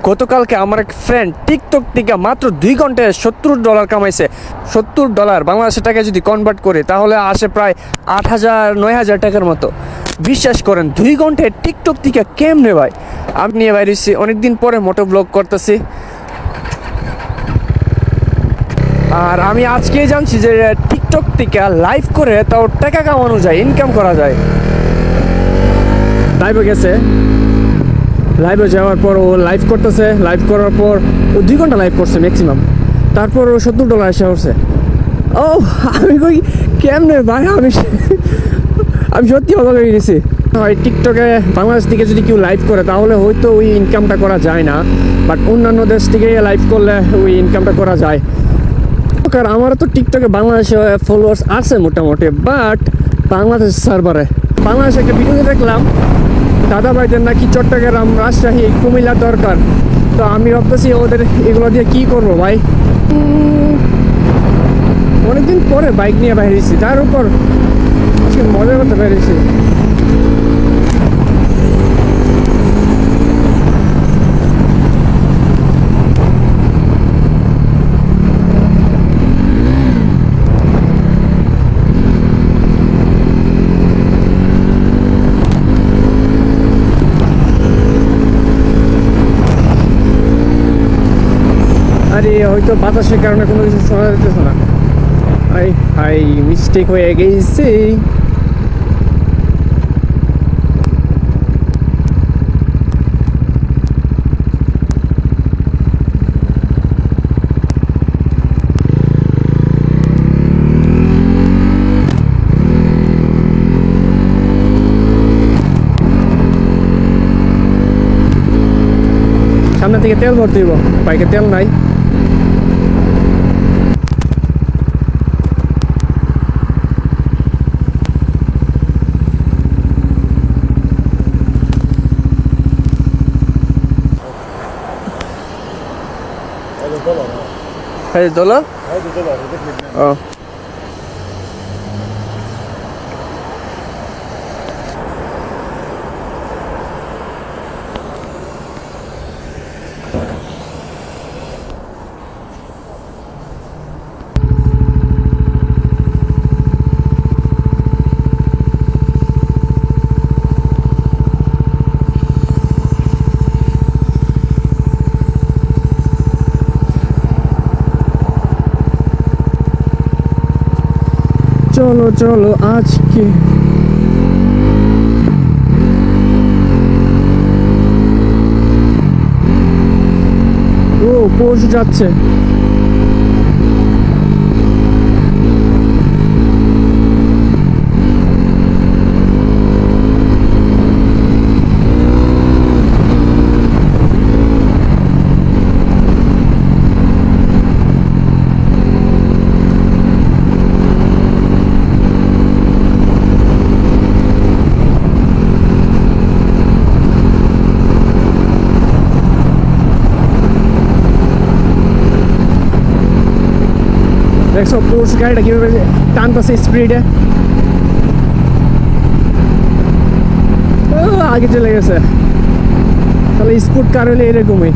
গতকালকে আমার এক ফ্রেন্ড টিকটক থেকে মাত্র 2 ঘন্টায় $70 কামাইছে। $70 বাংলাদেশের টাকায় যদি কনভার্ট করে তাহলে আসে প্রায় 8,000-9,000 টাকার মতো। বিশ্বাস করেন 2 ঘন্টায় টিকটক থেকে কেমনে ভাই। আমি নিয়ে বাইরেছি অনেকদিন পরে মোটো ব্লগ করতেছি। আর আমি আজকেই জানছি যে টিকটক থেকে লাইভ করে তাও টাকা কামানো যায়, ইনকাম করা যায়। লাইভে গেছে, লাইভে যাওয়ার পর ও লাইভ করতেছে, লাইভ করার পর ও 2 ঘন্টা লাইভ করছে ম্যাক্সিমাম। তারপর ও $70 এসে করছে। ও আমি কই কেমনে ভাই, আমি সত্যি অবাক হয়ে গেছি। হয় টিকটকে বাংলাদেশ থেকে যদি কেউ লাইভ করে তাহলে হয়তো ওই ইনকামটা করা যায় না, বাট অন্যান্য দেশ থেকে লাইভ করলে ওই ইনকামটা করা যায়। কারণ আমারও তো টিকটকে বাংলাদেশে ফলোয়ার্স আছে মোটামুটি, বাট বাংলাদেশ সার্ভারে। বাংলাদেশে একটা ভিডিওতে দেখলাম দাদা ভাইদের নাকি চট্টগ্রাম, রাজশাহী, কুমিল্লা দরকার। তো আমি ভাবতেছি ওদের এগুলো দিয়ে কী করবো ভাই। অনেকদিন পরে বাইক নিয়ে বেরিয়েছি, তার উপর আজকে মজা করতে বেরিয়েছি। আরে হয়তো বাতাসের কারণে কোনো কিছু শোনা যাচ্ছে না। হাই মিস্টেক হয়ে গেছে। সামনে থেকে তেল ভরতে দিব, বাইকে তেল নাই। هذا دولار؟ هذا دولار هذاك لبنان. اه চলো চলো আজকে ও পৌঁছে যাচ্ছে। দেখছো পোর্স গাড়িটা কীভাবে টানতেছে স্পিডে, আগে চলে গেছে। তাহলে স্পোর্ট কার হলে এরকমই।